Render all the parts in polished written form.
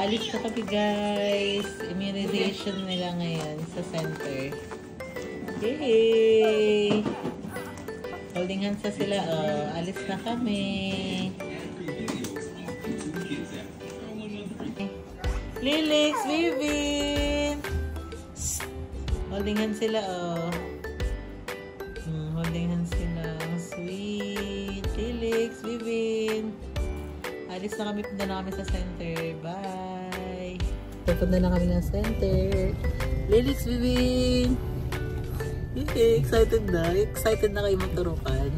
Aalis na kami guys. Immunization nila ngayon sa center. Yay! Holding hands na sila. Oh, alis na kami. Lilix, Vivin! Holding hands sila. Oh. Holding hands sila. Sweet. Lilix, Vivin. Alis na kami. Punta na kami sa center. Bye! Punta na kami ng center. Lilix, Vivin! Excited na. Excited na kayo magturukan.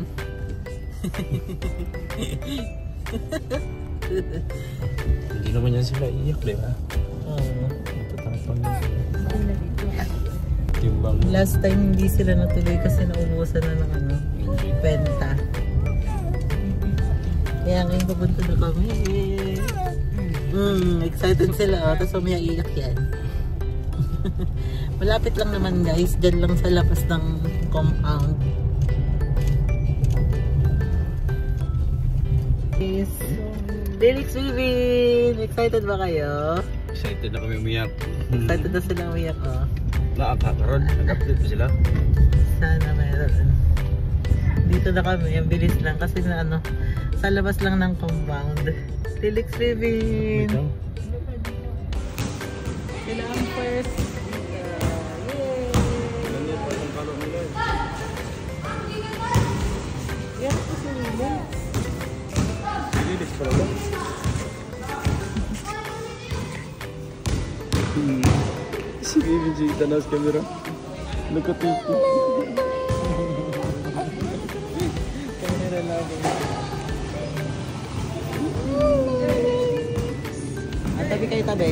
Hindi naman yan sila iyak, di ba? Oo. Matatapang na sila. Timbang. Last time hindi sila natuloy kasi naubusan na ng ano, kwenta. Kaya ngayon papunta na kami. Excited sila. Oh. Tapos umiyak-iyak yan. Malapit lang naman guys. Diyan lang sa labas ng compound. Yes. Lilix, Vivin! Excited ba kayo? Excited na kami umiyak. Excited na sila umiyak, oh. Nakakaroon. Nag-update pa sila? Sana meron. Dito na kami. Ang bilis lang kasi na ano, sa labas lang ng compound. Lilix, Vivin! Sila ang first. Yay! Yan po si Lilix. Lilix pala ba? Si Vivi G, tanaw sa camera. Nagkatiki. Camera lagi. Tabi kayo, tabi.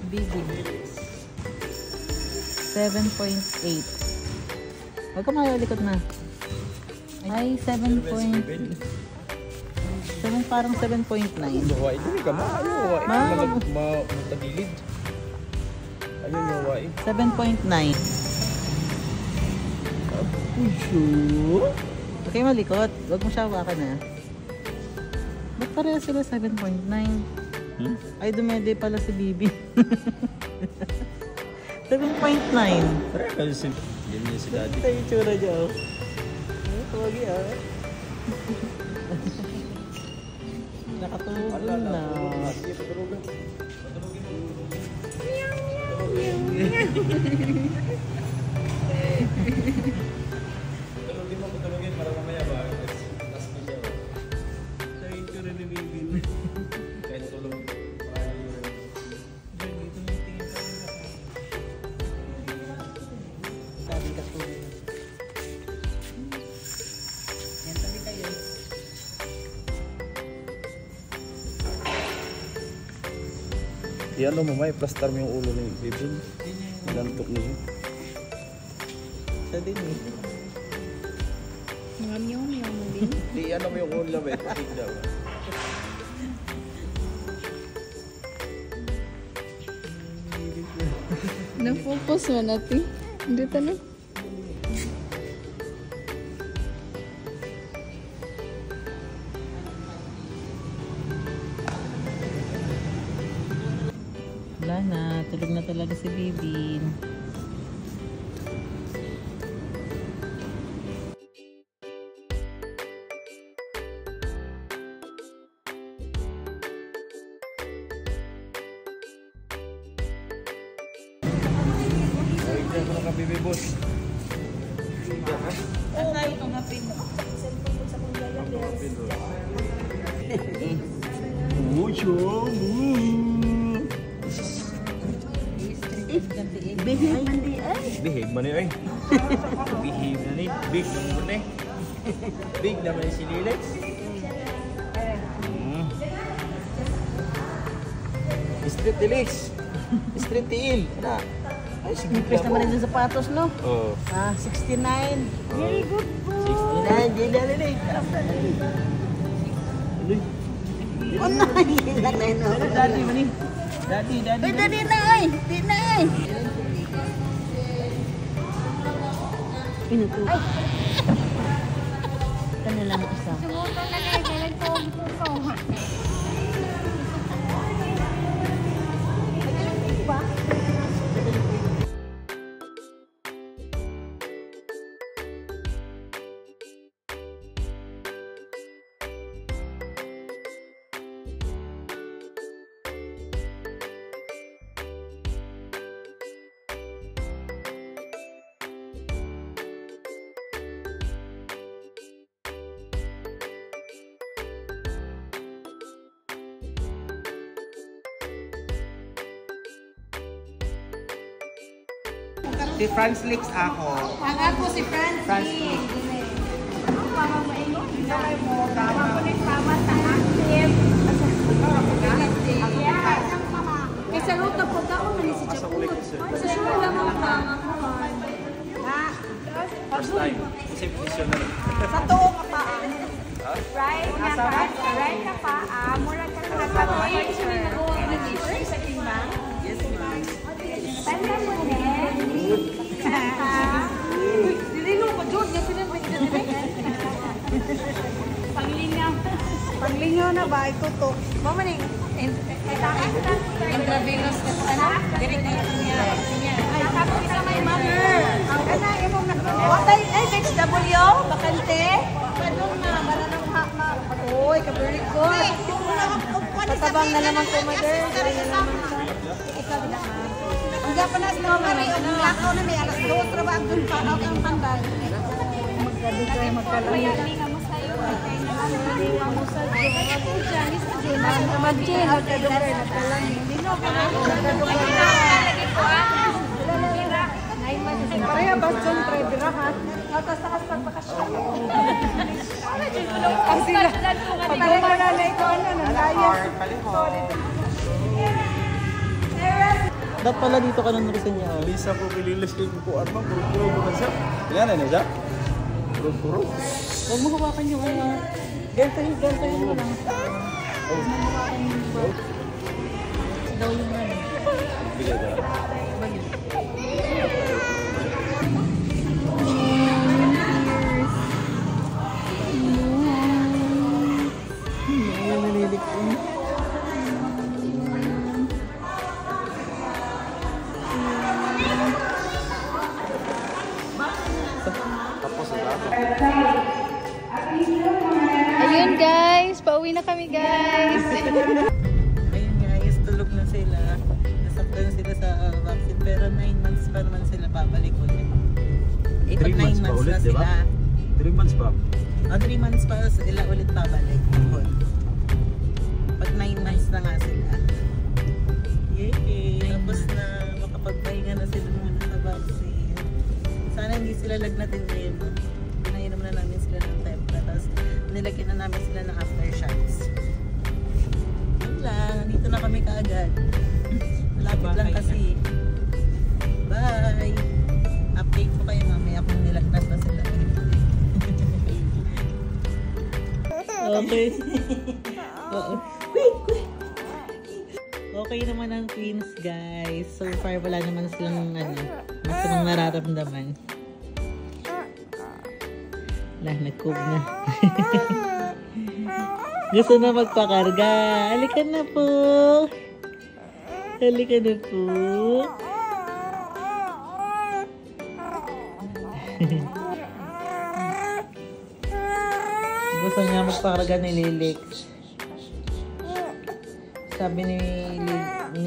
Bibi. 7.8. Huwag ka makalikot na. Ay, 7.7, parang 7.9. Hawaii, dili ka ma. Ayaw hawaii. Matagilid. Ayaw yung hawaii. 7.9. Sure? Okay, malikot. Huwag mo siya hawakan na. Ba't pareha sila 7.9? Ay, dumede pala si Bibi. 7.9. Pareha kasi ganyan niya si daddy. Ito yung tsura niya. Huwag yan. Nakatulog na. Patulogin mo, patulogin para mamaya ba? Tapos ko siya. Ito yung tsura ni Bibi. Kahit tulog. Sabi ka tulog. Yan, sabi kayo. Ano mo, may plastar mo yung ulo ni Bibi. Nilantok niya. Siya din eh. Meow mo din. Di, ano mo yung ulo ba? Pakik daw. Na-focus mo natin. Dito na. Wala na. Tulog na talaga si Bibin. Ay, mo na ka, Bibi Boss. Ay, itong hapin. Behave mandi ay. Behave man eh. Behave na ni. Big naman eh. Big naman si Lilix. Street Lilix. Street Tiil. Ano? Ay, sige. Press naman rin sa sapatos, no? Oh. 69. Very good po. 69. Daddy, mani. Daddy. Di na ay. Pinuto. Kana lang isa. Sumuto na kayo. Kailan ko puso. Si Franz Lix ako. Ang ako si Franz. Franz Lix. Ang pamamaingon. Sabay mo. Pama sa active. Kaysa luto po ka ako mali si Chaput. Sa sure lang ang tama ko. First time. Kasi vision na rin. Sa tuong ka pa. Right nga pa. Right ka pa. Murag ka na sa sa timbang. Yes, ma'am. Tanda mo Dilino ko, Jod. Yan sila ba Panglingaw na ba? Itutok. Mama ning intravenous na ano? Direct na niya. Ay, tapos isa may mother. Kana imong what ay HW? Bakante? Padong na, maranong hakma. Oy, ka-very good. Patabang na naman ko, mother. Dari na naman sa. Ikaw na, ma. Ang Japanas na mari, ang lakaw na may alas 2, trabaho doon pa, out ang pandal. Magkado kayo magkalaya. Kaya baston tredirahan. Tapos takas pagpakasyon. Ang sila. Pagkumana na ito, ano, nanglayas. Dapat pala dito ka nung sa niya. Lisa po pililis kay kukuan mo. Puro bukan siya. Yan na siya. Puro. Huwag mo hawakan yung ano. Gantayin mo lang. Huwag mo hawakan yung iba. Daw yung ano. Bigay ka. Nalilig ko. Ayun guys, pauwi na kami guys. Ayun guys, tulog na sila. Nasaktan na sila sa vaccine. Pero 9 months pa naman sila babalik ulit. Eh, pag 9 months na sila. 3 months pa? 3 months pa sila ulit babalik. Pag 9 months na nga sila. Yay! Tapos na makapagpahinga na sila muna sa vaccine. Sana hindi sila lagnatin ngayon. No? Pinainom na namin sila ng tempra. Tapos nilagyan na namin sila ng aftershots. Yun lang. Dito na kami kaagad. Malapit lang kasi. Bye! Update ko kayo mamaya kung nilagnat na sila. Okay. Okay naman ang twins, guys. So far, wala naman silang masamang nararamdaman. Wala, nag-cook na. Gusto na magpakarga. Halika na po. Halika na po. Gusto niya magpakarga ni Lilik. Sabi ni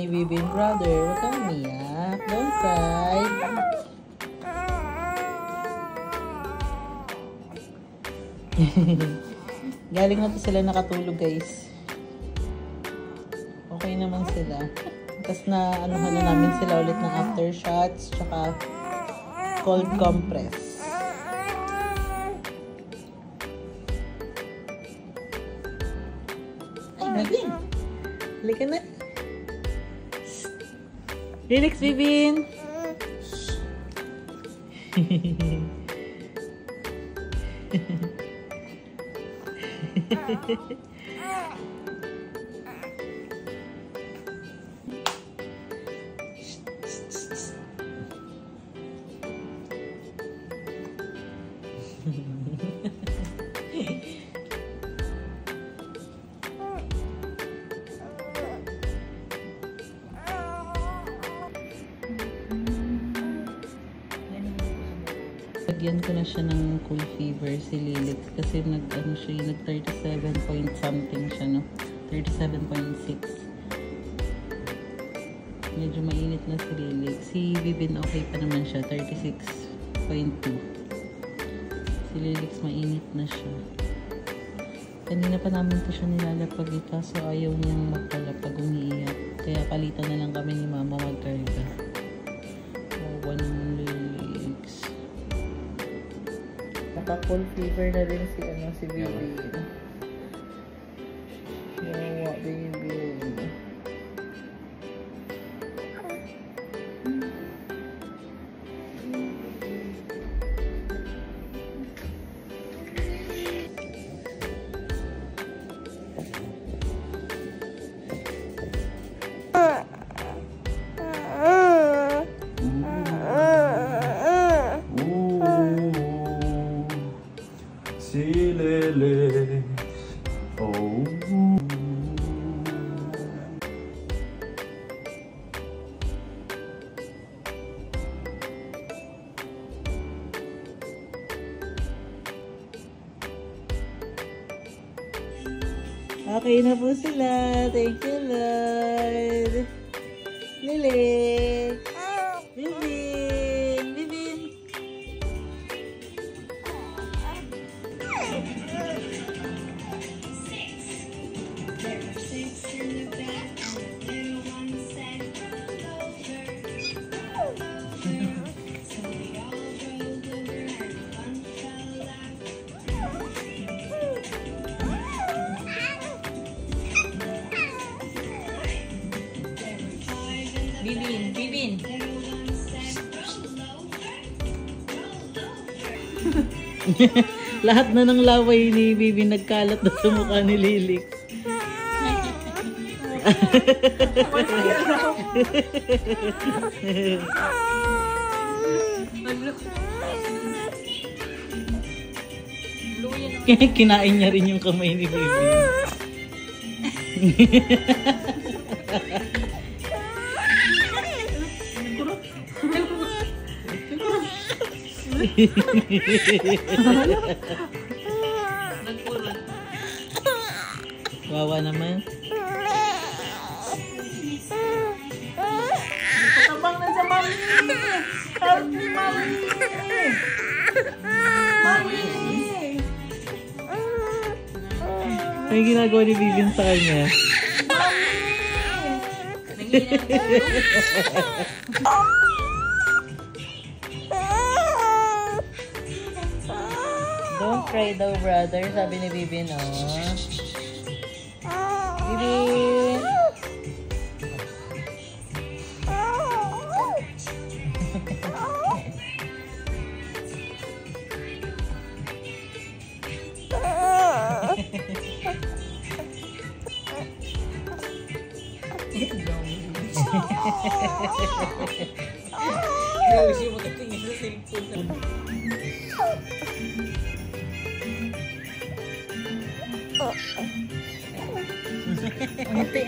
Vivian, brother, huwag kang umiyak. Don't cry. Galing na to sila nakatulog, guys. Okay naman sila. Tapos na anuhan na namin sila ulit ng aftershots tsaka cold compress. Ay, Bibin! Halika na. Relax, Bibin! Shhh! Lagyan ko na siya ng cool fever si Lilix kasi nag 37 point something siya, no? 37.6. Medyo mainit na si Lilix. Si Bibin okay pa naman siya, 36.2. Si Lilix mainit na siya. Kanina pa namin po siya nilalapag kaso ayaw niyang magpalapag, umiiyak. Kaya palitan na lang kami ni Mama magkarga. Awa ng Lilix. Naka-full fever na rin si Bibin. Yawa, Bibin. Si Lilix, oh. Okay na po sila. Thank you, Lord. Lilix. Bibin. Bibin. Bibin, Bibin. Lahat na ng laway ni Bibin nagkalat na sa mukha ni Lilix. Kinain niya rin yung kamay ni Bibin. Wawa naman. Tabang na sa mami. Help me, mami. Mami. May ginagawa ni Bibin sa kanya. Don't cry daw, brother. Sabi ni Bibin, oh. Bibin!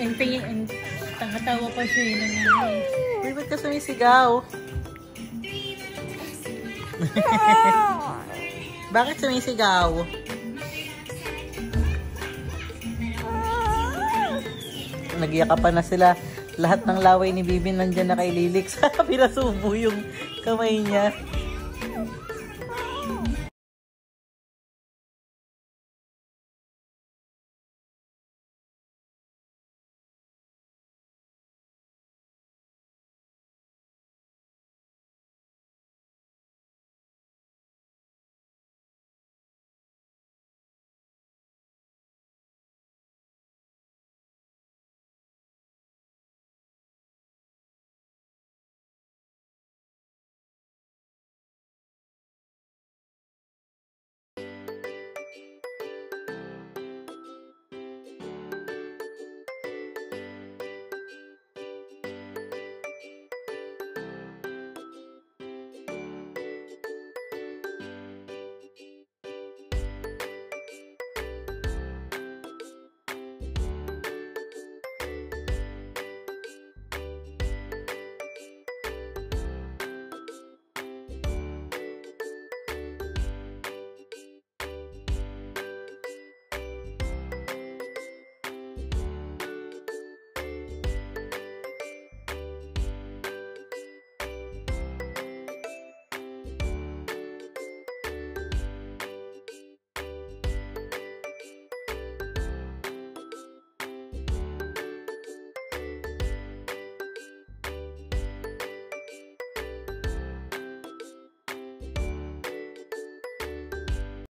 Ang tingin, tangatawa pa siya yun ang nanay. Uy, ba't ka sumisigaw? Bakit sumisigaw? Nagyakapan na sila. Lahat ng laway ni Bibin nandyan na kay Lilix. Pinasubo yung kamay niya.